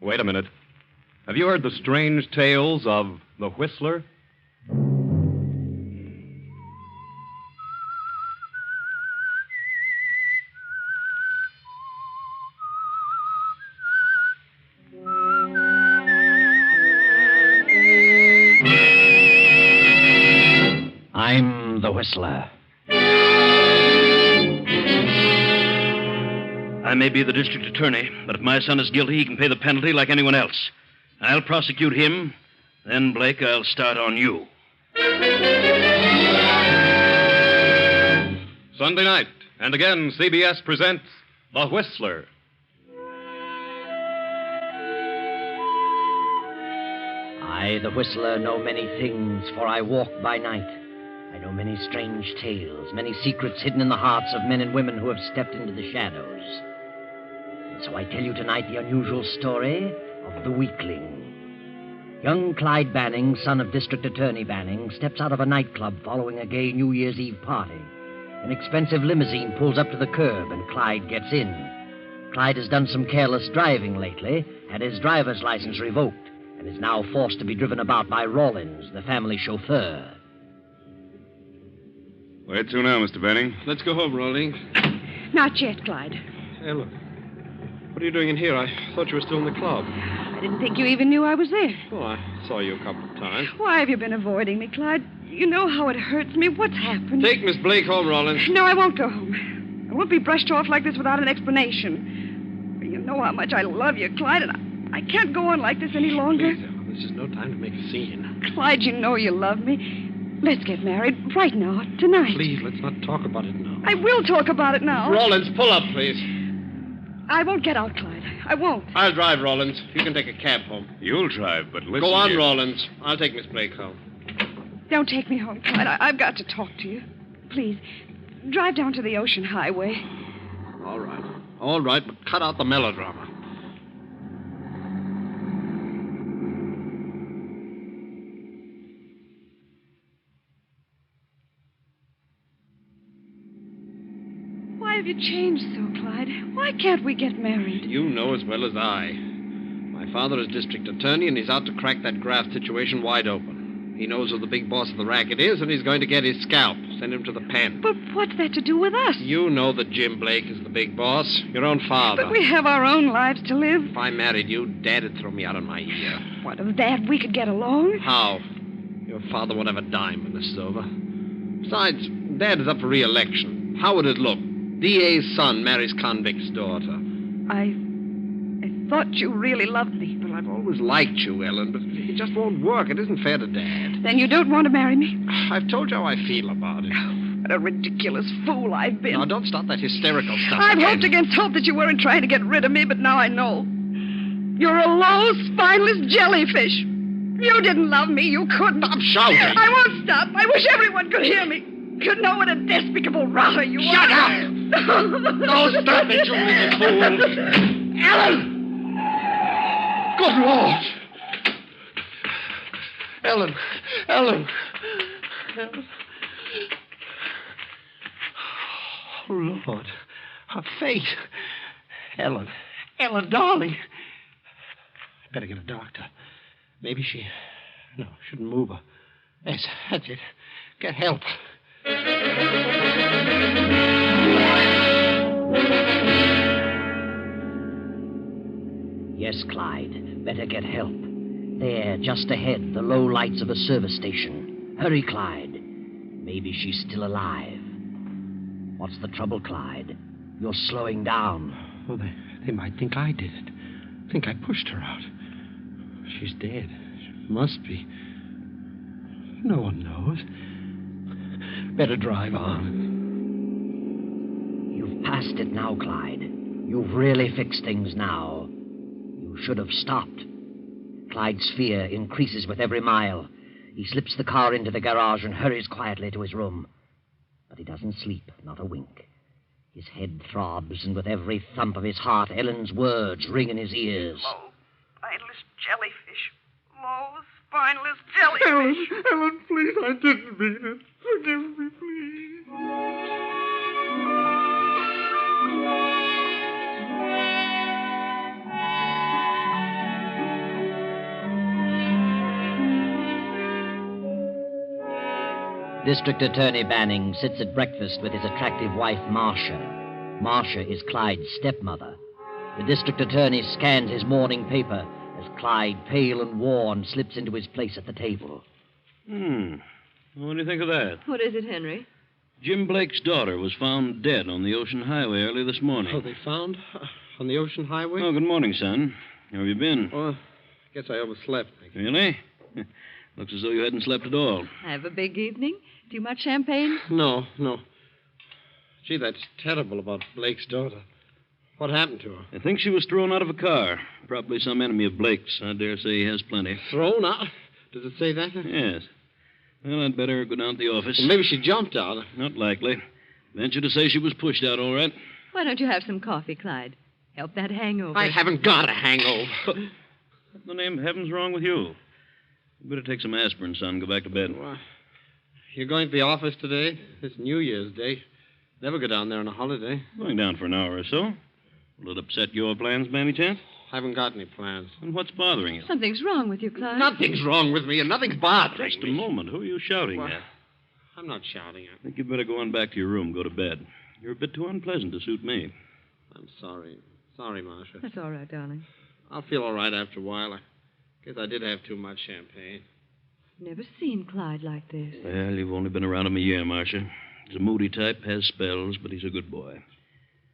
Wait a minute. Have you heard the strange tales of the Whistler? I'm the Whistler. I may be the district attorney, but if my son is guilty, he can pay the penalty like anyone else. I'll prosecute him. Then, Blake, I'll start on you. Sunday night, and again, CBS presents The Whistler. I, the Whistler, know many things, for I walk by night. I know many strange tales, many secrets hidden in the hearts of men and women who have stepped into the shadows. And so I tell you tonight the unusual story of the Weakling. Young Clyde Banning, son of District Attorney Banning, steps out of a nightclub following a gay New Year's Eve party. An expensive limousine pulls up to the curb, and Clyde gets in. Clyde has done some careless driving lately, had his driver's license revoked, and is now forced to be driven about by Rawlins, the family chauffeur. Where to now, Mr. Banning? Let's go home, Rawlings. Not yet, Clyde. Hey, look. What are you doing in here? I thought you were still in the club. I didn't think you even knew I was there. Well, I saw you a couple of times. Why have you been avoiding me, Clyde? You know how it hurts me. What's happened? Take Miss Blake home, Rawlins. No, I won't go home. I won't be brushed off like this without an explanation. You know how much I love you, Clyde, and I can't go on like this any longer. Please, Ellen, this is no time to make a scene. Clyde, you know you love me. Let's get married right now, tonight. Please, let's not talk about it now. I will talk about it now. Rawlins, pull up, please. I won't get out, Clyde. I won't. I'll drive, Rawlins. You can take a cab home. You'll drive, but listen. Go on, here. Rawlins. I'll take Miss Blake home. Don't take me home, Clyde. I've got to talk to you. Please, drive down to the Ocean Highway. All right. All right, but cut out the melodrama. Why have you changed so, Clyde? Why can't we get married? You know as well as I. My father is district attorney, and he's out to crack that graft situation wide open. He knows who the big boss of the racket is, and he's going to get his scalp. Send him to the pen. But what's that to do with us? You know that Jim Blake is the big boss. Your own father. But we have our own lives to live. If I married you, Dad'd throw me out on my ear. What, of that we could get along? How? Your father won't have a dime when this is over. Besides, Dad is up for re-election. How would it look? DA's son marries convict's daughter. I thought you really loved me. Well, I've always liked you, Ellen, but it just won't work. It isn't fair to Dad. Then you don't want to marry me? I've told you how I feel about it. What a ridiculous fool I've been. Now, don't start that hysterical stuff I've again. hoped against hope that you weren't trying to get rid of me, but now I know. You're a low, spineless jellyfish. You didn't love me. You couldn't. Stop shouting. I won't stop. I wish everyone could hear me. You know what a despicable rotter you are. Shut up! No, stop it, you little fool. Ellen! Good Lord! Ellen! Ellen! Oh, Lord. Her face. Ellen. Ellen, darling. I better get a doctor. Maybe she... No, shouldn't move her. Yes, that's it. Get help. Yes, Clyde. Better get help. There, just ahead, the low lights of a service station. Hurry, Clyde. Maybe she's still alive. What's the trouble, Clyde? You're slowing down. Oh, they might think I did it. Think I pushed her out. She's dead. She must be. No one knows. Better drive on. You've passed it now, Clyde. You've really fixed things now. You should have stopped. Clyde's fear increases with every mile. He slips the car into the garage and hurries quietly to his room. But he doesn't sleep, not a wink. His head throbs, and with every thump of his heart, Ellen's words ring in his ears. Low, spineless jellyfish. Low, spineless jellyfish. Ellen, please, I didn't mean it. Forgive me, please. District Attorney Banning sits at breakfast with his attractive wife, Marcia. Marcia is Clyde's stepmother. The district attorney scans his morning paper as Clyde, pale and worn, slips into his place at the table. What do you think of that? What is it, Henry? Jim Blake's daughter was found dead on the Ocean Highway early this morning. Oh, they found? On the Ocean Highway? Oh, good morning, son. How have you been? Well, I guess I overslept. Really? Looks as though you hadn't slept at all. Have a big evening? Too much champagne? No. Gee, that's terrible about Blake's daughter. What happened to her? I think she was thrown out of a car. Probably some enemy of Blake's. I dare say he has plenty. Thrown out? Does it say that? Yes. Well, I'd better go down to the office. Well, maybe she jumped out. Not likely. Venture to say she was pushed out, all right. Why don't you have some coffee, Clyde? Help that hangover. I haven't got a hangover. What in the name of heaven's wrong with you? You better take some aspirin, son. Go back to bed. Well, you're going to the office today? It's New Year's Day. Never go down there on a holiday. Going down for an hour or so. Will it upset your plans, by any chance? Haven't got any plans. And what's bothering you? Something's wrong with you, Clyde. Nothing's wrong with me, and nothing's bothering Just a me. moment. Who are you shouting What? at? I'm not shouting at I think you'd better go on back to your room. Go to bed. You're a bit too unpleasant to suit me. I'm sorry. Sorry, Marcia. That's all right, darling. I'll feel all right after a while. I guess I did have too much champagne. Never seen Clyde like this. Well, you've only been around him a year, Marcia. He's a moody type, has spells, but he's a good boy.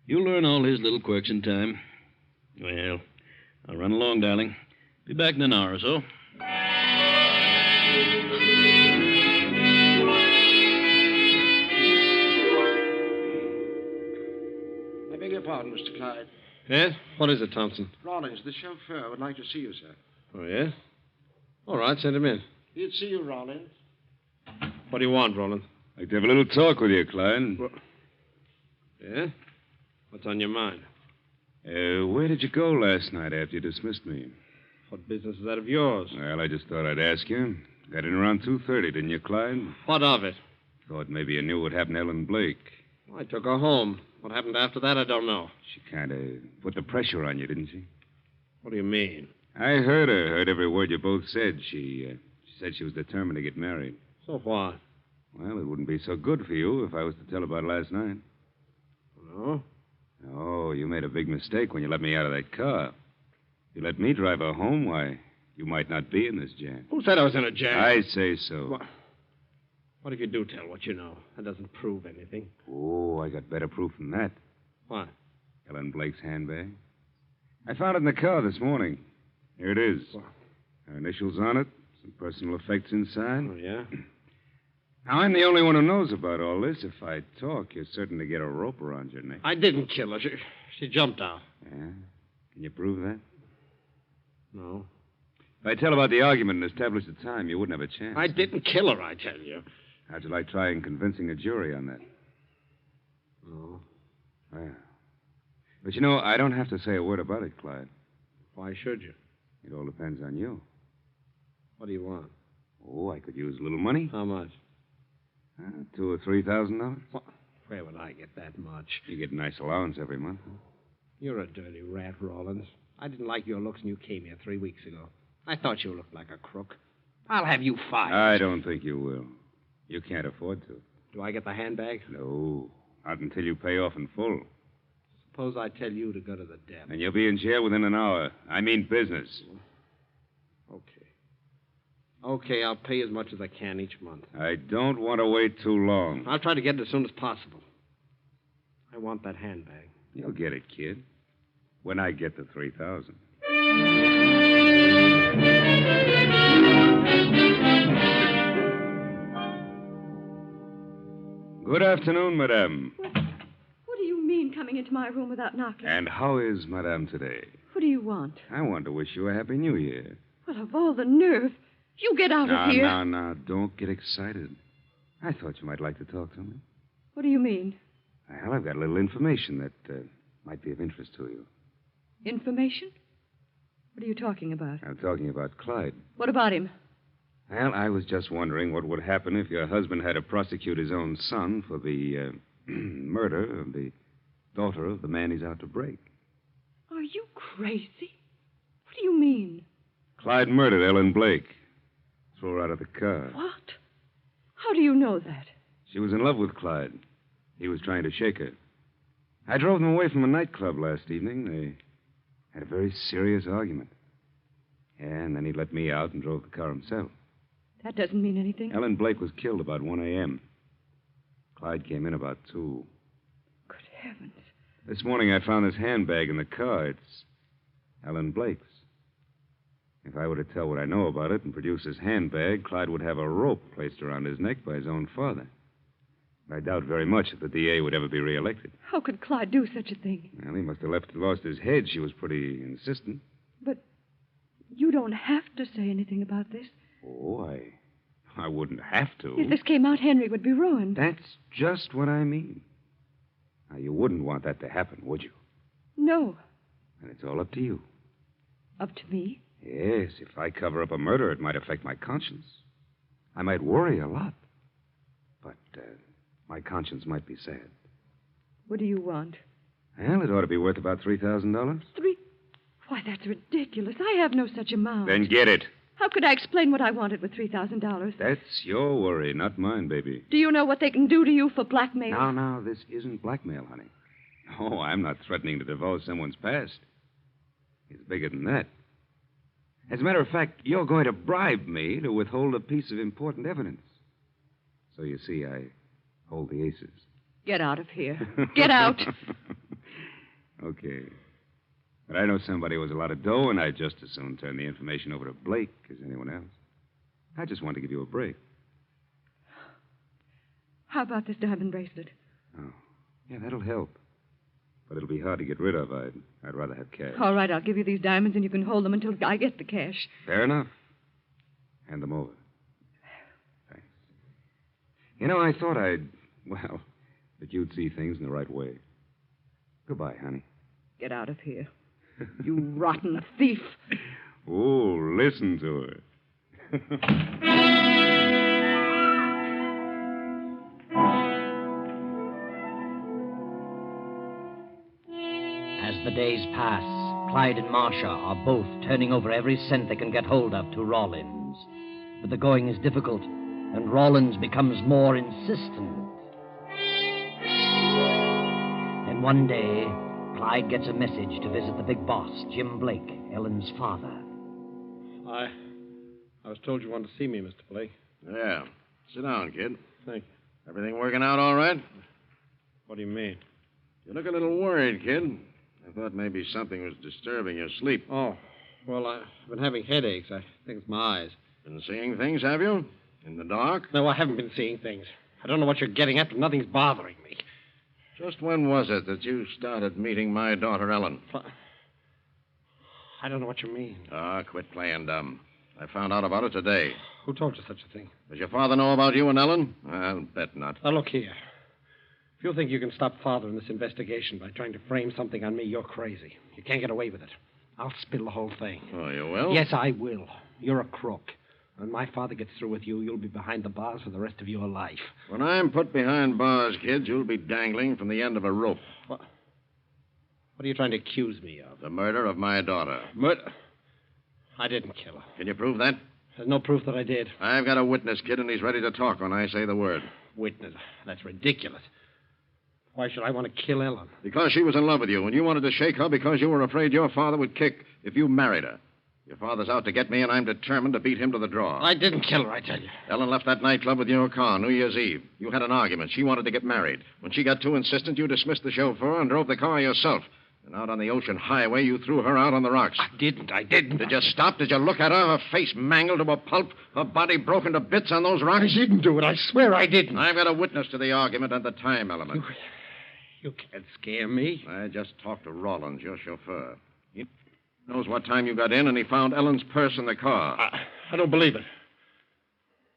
You'll learn all his little quirks in time. Well, I'll run along, darling. Be back in an hour or so. I beg your pardon, Mr. Clyde. Yes? What is it, Thompson? Rawlings, the chauffeur, would like to see you, sir. Oh, yeah? All right, send him in. He'd see you, Rawlings. What do you want, Roland? I'd like to have a little talk with you, Clyde. Yeah? What's on your mind? Where did you go last night after you dismissed me? What business is that of yours? Well, I just thought I'd ask you. Got in around 2:30, didn't you, Clyde? What of it? Thought maybe you knew what happened to Ellen Blake. I took her home. What happened after that, I don't know. She kind of put the pressure on you, didn't she? What do you mean? I heard her. Heard every word you both said. She said she was determined to get married. So what? Well, it wouldn't be so good for you if I was to tell about last night. No? Oh, you made a big mistake when you let me out of that car. If you let me drive her home, why, you might not be in this jam. Who said I was in a jam? I say so. What if you do tell what you know? That doesn't prove anything. Oh, I got better proof than that. What? Ellen Blake's handbag. I found it in the car this morning. Here it is. What? Her initials on it, some personal effects inside. Oh, yeah? Now, I'm the only one who knows about all this. If I talk, you're certain to get a rope around your neck. I didn't kill her. She jumped out. Yeah? Can you prove that? No. If I tell about the argument and establish the time, you wouldn't have a chance. I didn't kill her, I tell you. How'd you like trying convincing a jury on that? No. Well. But you know, I don't have to say a word about it, Clyde. Why should you? It all depends on you. What do you want? Oh, I could use a little money. How much? $2,000 or $3,000. Where would I get that much? You get a nice allowance every month. You're a dirty rat, Rawlins. I didn't like your looks when you came here 3 weeks ago. I thought you looked like a crook. I'll have you fired. I don't think you will. You can't afford to. Do I get the handbag? No, not until you pay off in full. Suppose I tell you to go to the devil. And you'll be in jail within an hour. I mean business. Okay. Okay, I'll pay as much as I can each month. I don't want to wait too long. I'll try to get it as soon as possible. I want that handbag. You'll get it, kid. When I get the $3,000. Good afternoon, madame. What do you mean coming into my room without knocking? And how is madame today? What do you want? I want to wish you a happy new year. Well, of all the nerve. You get out of here. Now, don't get excited. I thought you might like to talk to me. What do you mean? Well, I've got a little information that might be of interest to you. Information? What are you talking about? I'm talking about Clyde. What about him? Well, I was just wondering what would happen if your husband had to prosecute his own son for the murder of the daughter of the man he's out to break. Are you crazy? What do you mean? Clyde murdered Ellen Blake. Threw her out of the car. What? How do you know that? She was in love with Clyde. He was trying to shake her. I drove them away from a nightclub last evening. They had a very serious argument. Yeah, and then he let me out and drove the car himself. That doesn't mean anything. Ellen Blake was killed about 1 a.m. Clyde came in about 2. Good heavens. This morning I found this handbag in the car. It's Ellen Blake's. If I were to tell what I know about it and produce his handbag, Clyde would have a rope placed around his neck by his own father. I doubt very much that the DA would ever be reelected. How could Clyde do such a thing? Well, he must have lost his head. She was pretty insistent. But you don't have to say anything about this. Oh, I wouldn't have to. If this came out, Henry would be ruined. That's just what I mean. Now, you wouldn't want that to happen, would you? No. And it's all up to you. Up to me? Yes, if I cover up a murder, it might affect my conscience. I might worry a lot. But my conscience might be sad. What do you want? Well, it ought to be worth about $3,000. Why, that's ridiculous. I have no such amount. Then get it. How could I explain what I wanted with $3,000? That's your worry, not mine, baby. Do you know what they can do to you for blackmail? Now, this isn't blackmail, honey. Oh, I'm not threatening to divulge someone's past. It's bigger than that. As a matter of fact, you're going to bribe me to withhold a piece of important evidence. So you see, I hold the aces. Get out of here. Get out. Okay. But I know somebody who has a lot of dough, and I'd just as soon turn the information over to Blake as anyone else. I just want to give you a break. How about this diamond bracelet? Oh, yeah, that'll help. But it'll be hard to get rid of. I'd rather have cash. All right, I'll give you these diamonds, and you can hold them until I get the cash. Fair enough. Hand them over. Thanks. You know, I thought that you'd see things in the right way. Goodbye, honey. Get out of here. You rotten thief. Oh, listen to her. As the days pass, Clyde and Marcia are both turning over every cent they can get hold of to Rawlins. But the going is difficult, and Rawlins becomes more insistent. Then one day, Clyde gets a message to visit the big boss, Jim Blake, Ellen's father. I was told you wanted to see me, Mr. Blake. Yeah. Sit down, kid. Thank you. Everything working out all right? What do you mean? You look a little worried, kid. I thought maybe something was disturbing your sleep. Oh, well, I've been having headaches. I think it's my eyes. Been seeing things, have you? In the dark? No, I haven't been seeing things. I don't know what you're getting at, but nothing's bothering me. Just when was it that you started meeting my daughter, Ellen? I don't know what you mean. Quit playing dumb. I found out about it today. Who told you such a thing? Does your father know about you and Ellen? I'll bet not. Now, look here. If you think you can stop Father in this investigation by trying to frame something on me, you're crazy. You can't get away with it. I'll spill the whole thing. Oh, you will? Yes, I will. You're a crook. When my father gets through with you, you'll be behind the bars for the rest of your life. When I'm put behind bars, kids, you'll be dangling from the end of a rope. What are you trying to accuse me of? The murder of my daughter. Murder? I didn't kill her. Can you prove that? There's no proof that I did. I've got a witness, kid, and he's ready to talk when I say the word. Witness? That's ridiculous. Why should I want to kill Ellen? Because she was in love with you, and you wanted to shake her because you were afraid your father would kick if you married her. Your father's out to get me, and I'm determined to beat him to the draw. I didn't kill her, I tell you. Ellen left that nightclub with your car New Year's Eve. You had an argument. She wanted to get married. When she got too insistent, you dismissed the chauffeur and drove the car yourself. And out on the ocean highway, you threw her out on the rocks. I didn't. Did you stop? Did you look at her? Her face mangled to a pulp, her body broken to bits on those rocks? I didn't do it. I swear I didn't. I've got a witness to the argument and the time element. You can't scare me. I just talked to Rawlins, your chauffeur. He knows what time you got in, and he found Ellen's purse in the car. I don't believe it.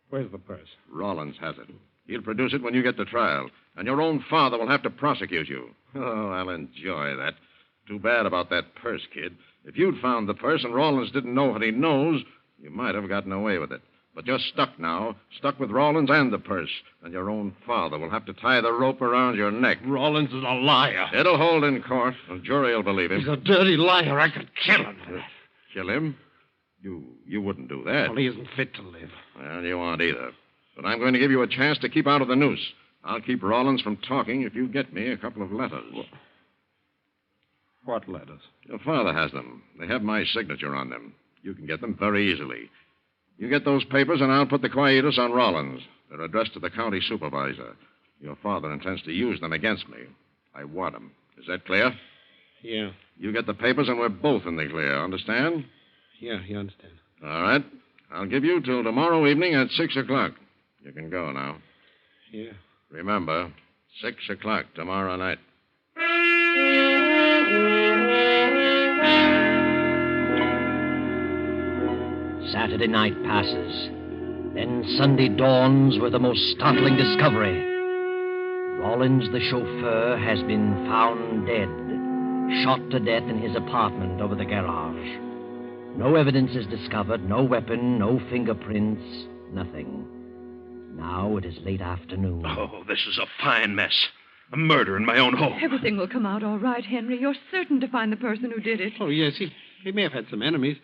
Where's the purse? Rawlins has it. He'll produce it when you get to trial, and your own father will have to prosecute you. Oh, I'll enjoy that. Too bad about that purse, kid. If you'd found the purse and Rawlins didn't know what he knows, you might have gotten away with it. But you're stuck now, stuck with Rawlins and the purse, and your own father will have to tie the rope around your neck. Rawlins is a liar. It'll hold in court. The jury will believe him. He's a dirty liar. I could kill him for that. Kill him? You wouldn't do that. Well, he isn't fit to live. Well, you aren't either. But I'm going to give you a chance to keep out of the noose. I'll keep Rollins from talking if you get me a couple of letters. What letters? Your father has them. They have my signature on them. You can get them very easily. You get those papers, and I'll put the quietus on Rollins. They're addressed to the county supervisor. Your father intends to use them against me. I want them. Is that clear? Yeah. You get the papers, and we're both in the clear. Understand? Yeah, you understand. All right. I'll give you till tomorrow evening at 6 o'clock. You can go now. Yeah. Remember, 6 o'clock tomorrow night. Saturday night passes. Then Sunday dawns with the most startling discovery. Rollins, the chauffeur, has been found dead, shot to death in his apartment over the garage. No evidence is discovered, no weapon, no fingerprints, nothing. Now it is late afternoon. Oh, this is a fine mess. A murder in my own home. Everything will come out all right, Henry. You're certain to find the person who did it. Oh, yes, he may have had some enemies.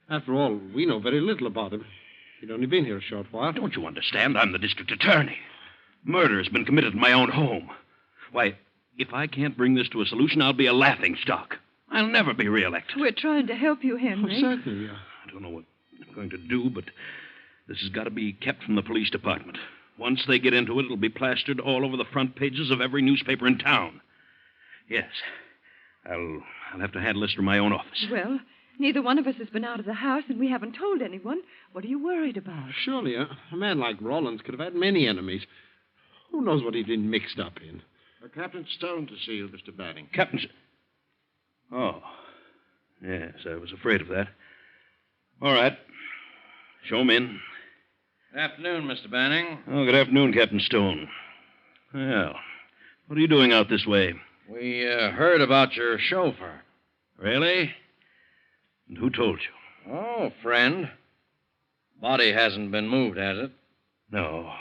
After all, we know very little about him. He'd only been here a short while. Don't you understand? I'm the district attorney. Murder has been committed in my own home. Why, if I can't bring this to a solution, I'll be a laughingstock. I'll never be reelected. We're trying to help you, Oh, Henry. certainly, yeah. I don't know what I'm going to do, but this has got to be kept from the police department. Once they get into it, it'll be plastered all over the front pages of every newspaper in town. Yes, I'll have to handle this from my own office. Well, neither one of us has been out of the house, and we haven't told anyone. What are you worried about? Surely, a man like Rollins could have had many enemies. Who knows what he'd been mixed up in? Captain Stone to see you, Mr. Banning. Captain... Oh, yes, I was afraid of that. All right. Show him in. Good afternoon, Mr. Banning. Oh, good afternoon, Captain Stone. Well, what are you doing out this way? We heard about your chauffeur. Really? And who told you? Oh, friend. Body hasn't been moved, has it? No,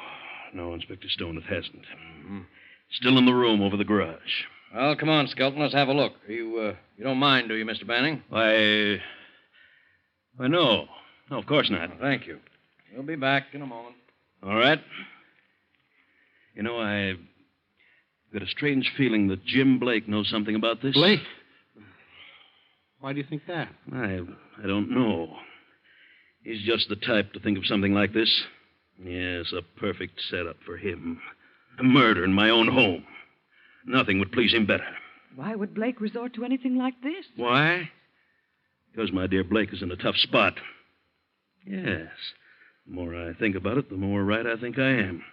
Inspector Stone, it hasn't. Still in the room over the garage. Well, come on, Skelton. Let's have a look. You don't mind, do you, Mr. Banning? Why, no. No, of course not. Thank you. We'll be back in a moment. All right. You know, I've got a strange feeling that Jim Blake knows something about this. Blake? Why do you think that? I don't know. He's just the type to think of something like this. Yes, a perfect setup for him. A murder in my own home. Nothing would please him better. Why would Blake resort to anything like this? Why? Because my dear Blake is in a tough spot. Yes. The more I think about it, the more right I think I am.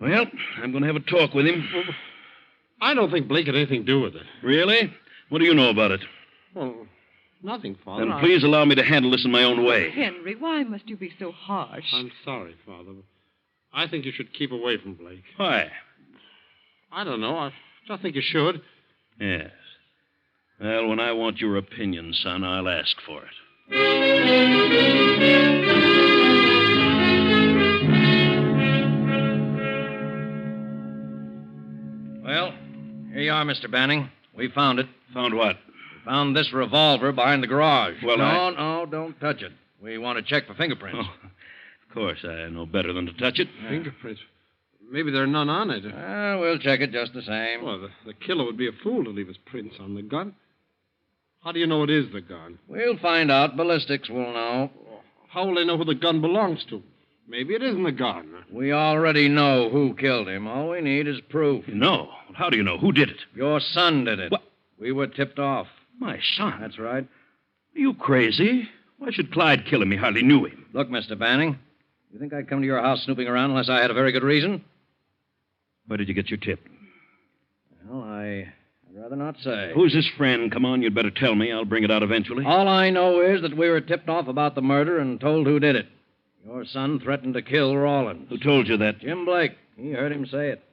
Well, I'm going to have a talk with him. I don't think Blake had anything to do with it. Really? What do you know about it? Well, nothing, Father. Then please allow me to handle this in my own way. Henry, why must you be so harsh? I'm sorry, Father, but I think you should keep away from Blake. Why? I don't know. I just think you should. Yes. Well, when I want your opinion, son, I'll ask for it. Well, here you are, Mr. Banning. We found it. Found what? We found this revolver behind the garage. Well, No, don't touch it. We want to check for fingerprints. Oh, of course, I know better than to touch it. Fingerprints. Maybe there are none on it. We'll check it just the same. Well, the killer would be a fool to leave his prints on the gun. How do you know it is the gun? We'll find out. Ballistics will know. How will they know who the gun belongs to? Maybe it isn't the gun. We already know who killed him. All we need is proof. No. How do you know? Who did it? Your son did it. What? We were tipped off. My son? That's right. Are you crazy? Why should Clyde kill him? He hardly knew him. Look, Mr. Banning, you think I'd come to your house snooping around unless I had a very good reason? Where did you get your tip? Well, I'd rather not say. Who's his friend? Come on, you'd better tell me. I'll bring it out eventually. All I know is that we were tipped off about the murder and told who did it. Your son threatened to kill Rawlins. Who told you that? Jim Blake. He heard him say it.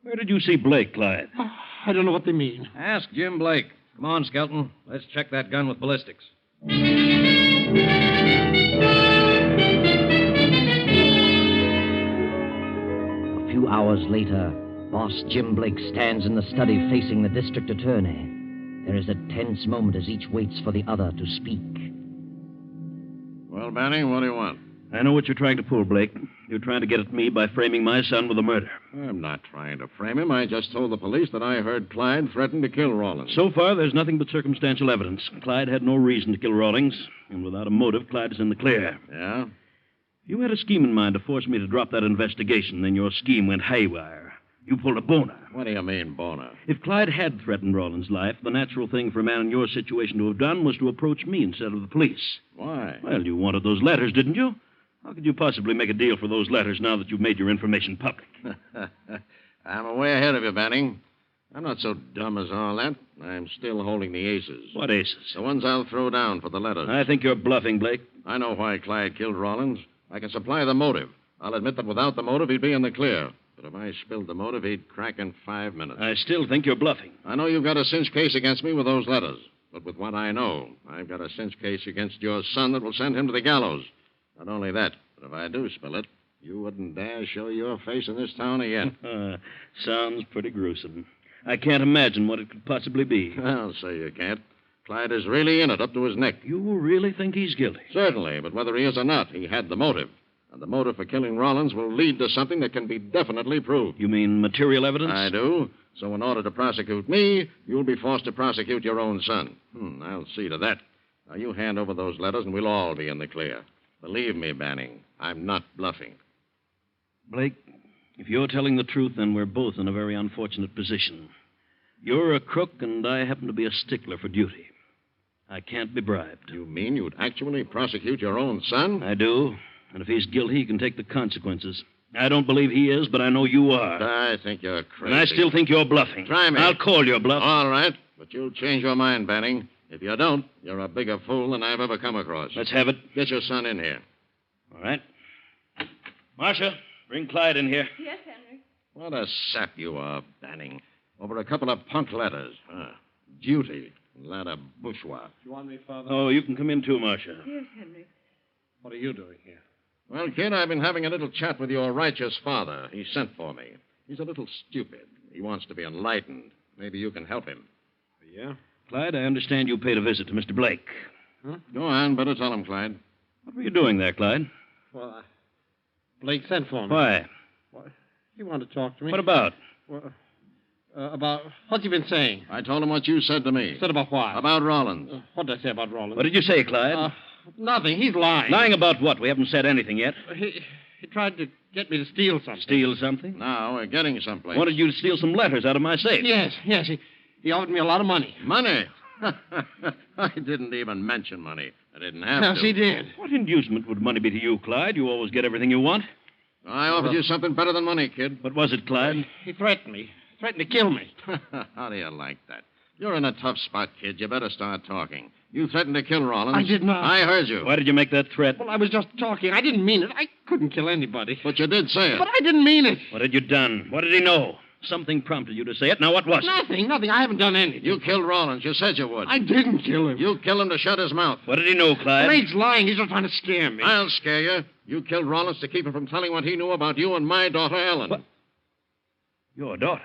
Where did you see Blake, Clyde? Oh, I don't know what they mean. Ask Jim Blake. Come on, Skelton. Let's check that gun with ballistics. A few hours later, Boss Jim Blake stands in the study facing the district attorney. There is a tense moment as each waits for the other to speak. Well, Banning, what do you want? I know what you're trying to pull, Blake. You're trying to get at me by framing my son with a murder. I'm not trying to frame him. I just told the police that I heard Clyde threaten to kill Rollins. So far, there's nothing but circumstantial evidence. Clyde had no reason to kill Rawlings, and without a motive, Clyde is in the clear. Yeah? You had a scheme in mind to force me to drop that investigation, then your scheme went haywire. You pulled a boner. What do you mean, boner? If Clyde had threatened Rawlins' life, the natural thing for a man in your situation to have done was to approach me instead of the police. Why? Well, you wanted those letters, didn't you? How could you possibly make a deal for those letters now that you've made your information public? I'm way ahead of you, Banning. I'm not so dumb as all that. I'm still holding the aces. What aces? The ones I'll throw down for the letters. I think you're bluffing, Blake. I know why Clyde killed Rollins. I can supply the motive. I'll admit that without the motive, he'd be in the clear. But if I spilled the motive, he'd crack in 5 minutes. I still think you're bluffing. I know you've got a cinch case against me with those letters. But with what I know, I've got a cinch case against your son that will send him to the gallows. Not only that, but if I do spill it, you wouldn't dare show your face in this town again. Sounds pretty gruesome. I can't imagine what it could possibly be. I'll say you can't. Clyde is really in it up to his neck. You really think he's guilty? Certainly, but whether he is or not, he had the motive. And the motive for killing Rollins will lead to something that can be definitely proved. You mean material evidence? I do. So in order to prosecute me, you'll be forced to prosecute your own son. I'll see to that. Now, you hand over those letters, and we'll all be in the clear. Believe me, Banning, I'm not bluffing. Blake, if you're telling the truth, then we're both in a very unfortunate position. You're a crook, and I happen to be a stickler for duty. I can't be bribed. You mean you'd actually prosecute your own son? I do. And if he's guilty, he can take the consequences. I don't believe he is, but I know you are. I think you're crazy. And I still think you're bluffing. Try me. I'll call your bluff. All right, but you'll change your mind, Banning. If you don't, you're a bigger fool than I've ever come across. Let's have it. Get your son in here. All right. Marcia, bring Clyde in here. Yes, Henry. What a sap you are, Banning. Over a couple of punk letters. Duty. Lot of bourgeois. You want me, Father? Oh, you can come in too, Marcia. Yes, Henry. What are you doing here? Well, kid, I've been having a little chat with your righteous father. He sent for me. He's a little stupid. He wants to be enlightened. Maybe you can help him. Yeah? Clyde, I understand you paid a visit to Mr. Blake. Huh? Go on, better tell him, Clyde. What were you doing there, Clyde? Well, Blake sent for me. Why? What? He wanted to talk to me. What about? Well, about... What's he been saying? I told him what you said to me. Said about what? About Rollins. What did I say about Rollins? What did you say, Clyde? Nothing. He's lying. Lying about what? We haven't said anything yet. He tried to get me to steal something. Steal something? Now we're getting someplace. Wanted you to steal some letters out of my safe. Yes. He offered me a lot of money. Money? I didn't even mention money. I didn't have Yes, to. he did. What inducement would money be to you, Clyde? You always get everything you want. I offered you something better than money, kid. What was it, Clyde? He threatened me. Threatened to kill me. How do you like that? You're in a tough spot, kid. You better start talking. You threatened to kill Rollins. I did not. I heard you. Why did you make that threat? Well, I was just talking. I didn't mean it. I couldn't kill anybody. But you did say it. But I didn't mean it. What had you done? What did he know? Something prompted you to say it. Now, what was it? Nothing. I haven't done anything. You killed Rollins. You said you would. I didn't kill him. You killed him to shut his mouth. What did he know, Clyde? Blake's lying. He's just trying to scare me. I'll scare you. You killed Rollins to keep him from telling what he knew about you and my daughter, Ellen. What? Your daughter?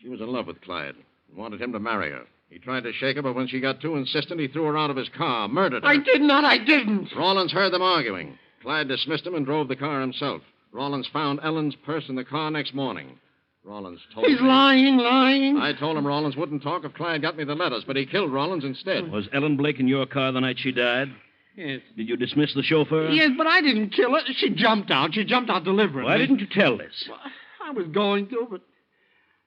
She was in love with Clyde and wanted him to marry her. He tried to shake her, but when she got too insistent, he threw her out of his car, murdered her. I did not. I didn't. Rollins heard them arguing. Clyde dismissed him and drove the car himself. Rollins found Ellen's purse in the car next morning. Rollins told He's me. lying. I told him Rollins wouldn't talk if Clyde got me the letters, but he killed Rollins instead. Was Ellen Blake in your car the night she died? Yes. Did you dismiss the chauffeur? Yes, but I didn't kill her. She jumped out. She jumped out deliberately. Why didn't you tell this? Well, I was going to, but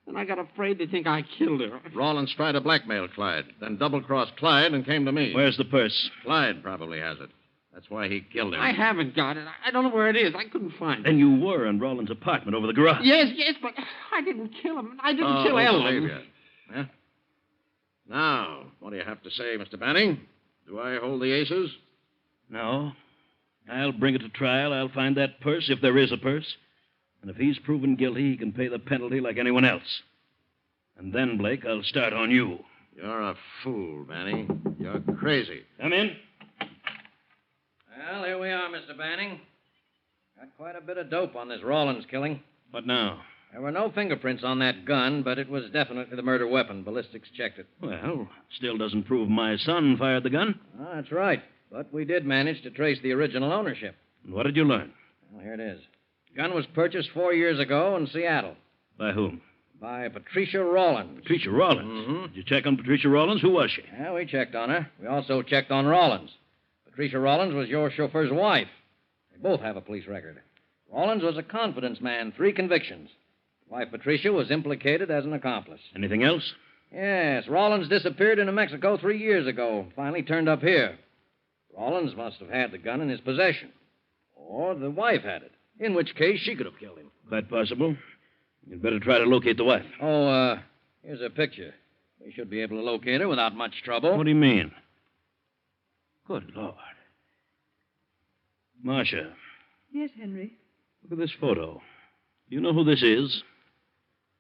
then I got afraid they think I killed her. Rollins tried to blackmail Clyde, then double-crossed Clyde and came to me. Where's the purse? Clyde probably has it. That's why he killed him. I haven't got it. I don't know where it is. I couldn't find it. Then you were in Rollins' apartment over the garage. Yes, but I didn't kill him. I didn't kill Ellen. Believe you. Yeah? Now, what do you have to say, Mr. Banning? Do I hold the aces? No. I'll bring it to trial. I'll find that purse, if there is a purse. And if he's proven guilty, he can pay the penalty like anyone else. And then, Blake, I'll start on you. You're a fool, Banning. You're crazy. Come in. Well, here we are, Mr. Banning. Got quite a bit of dope on this Rollins killing. What now? There were no fingerprints on that gun, but it was definitely the murder weapon. Ballistics checked it. Well, still doesn't prove my son fired the gun. That's right. But we did manage to trace the original ownership. And what did you learn? Well, here it is. Gun was purchased 4 years ago in Seattle By whom? by Patricia Rawlins. Patricia Rawlins. Mm-hmm. Did you check on Patricia Rawlins? Who was she? Yeah, we checked on her. We also checked on Rawlins. Patricia Rawlins was your chauffeur's wife. They both have a police record. Rawlins was a confidence man, 3 convictions. Wife Patricia was implicated as an accomplice. Anything else? Yes, Rawlins disappeared into Mexico 3 years ago. Finally turned up here. Rawlins must have had the gun in his possession. Or the wife had it. In which case, she could have killed him. Quite possible. You'd better try to locate the wife. Oh, here's a picture. We should be able to locate her without much trouble. What do you mean? Good Lord. Marcia, Yes, Henry. look at this photo. Do you know who this is?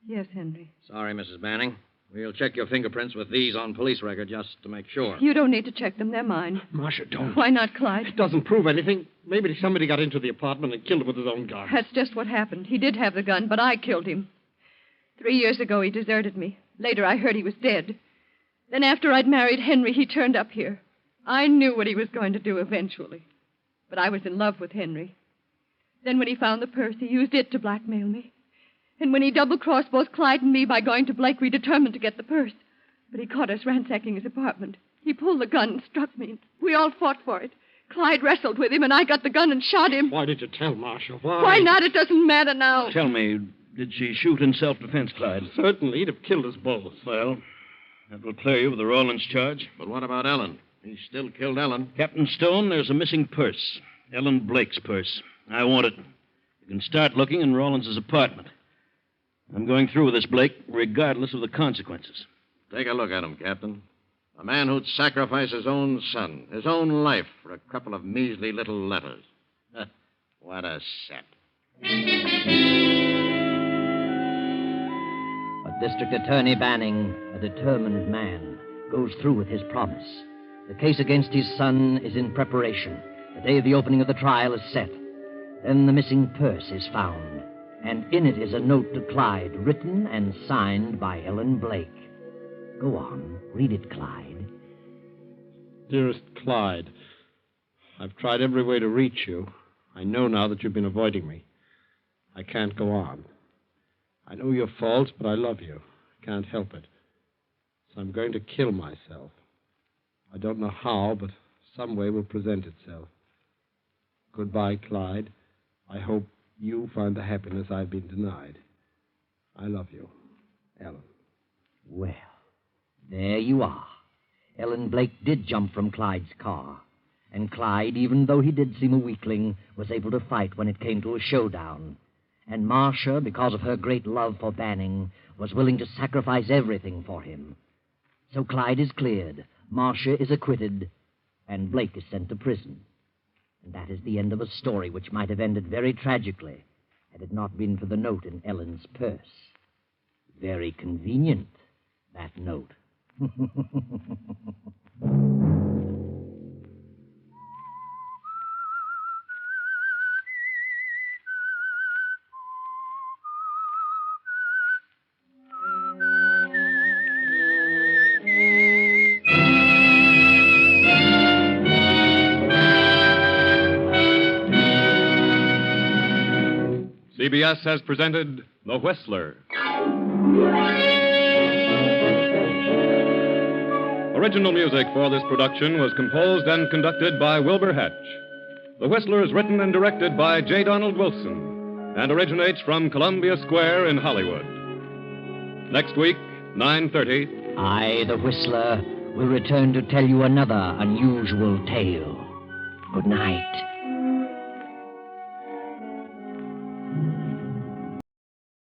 Yes, Henry. Sorry, Mrs. Banning. We'll check your fingerprints with these on police record just to make sure. You don't need to check them. They're mine. Marcia, don't. Why not, Clyde? It doesn't prove anything. Maybe somebody got into the apartment and killed him with his own gun. That's just what happened. He did have the gun, but I killed him. 3 years ago, he deserted me. Later, I heard he was dead. Then after I'd married Henry, he turned up here. I knew what he was going to do eventually. But I was in love with Henry. Then when he found the purse, he used it to blackmail me. And when he double-crossed both Clyde and me by going to Blake, we determined to get the purse. But he caught us ransacking his apartment. He pulled the gun and struck me. We all fought for it. Clyde wrestled with him, and I got the gun and shot him. Why did you tell Marcia? Why? Why not? It doesn't matter now. Tell me, did she shoot in self-defense, Clyde? Certainly, he'd have killed us both. Well, that will clear you of the Rawlins charge. But what about Ellen? He still killed Ellen. Captain Stone, there's a missing purse. Ellen Blake's purse. I want it. You can start looking in Rawlins' apartment. I'm going through with this, Blake, regardless of the consequences. Take a look at him, Captain. A man who'd sacrifice his own son, his own life, for a couple of measly little letters. What a set. But District Attorney Banning, a determined man, goes through with his promise. The case against his son is in preparation. The day of the opening of the trial is set. Then the missing purse is found, and in it is a note to Clyde, written and signed by Ellen Blake. Go on, read it, Clyde. Dearest Clyde, I've tried every way to reach you. I know now that you've been avoiding me. I can't go on. I know your faults, but I love you. I can't help it. So I'm going to kill myself. I don't know how, but some way will present itself. Goodbye, Clyde. I hope you find the happiness I've been denied. I love you. Ellen. Well, there you are. Ellen Blake did jump from Clyde's car. And Clyde, even though he did seem a weakling, was able to fight when it came to a showdown. And Marcia, because of her great love for Banning, was willing to sacrifice everything for him. So Clyde is cleared, Marcia is acquitted, and Blake is sent to prison. And that is the end of a story which might have ended very tragically had it not been for the note in Ellen's purse. Very convenient, that note. CBS has presented The Whistler. Original music for this production was composed and conducted by Wilbur Hatch. The Whistler is written and directed by J. Donald Wilson and originates from Columbia Square in Hollywood. Next week, 9:30. I, the Whistler, will return to tell you another unusual tale. Good night.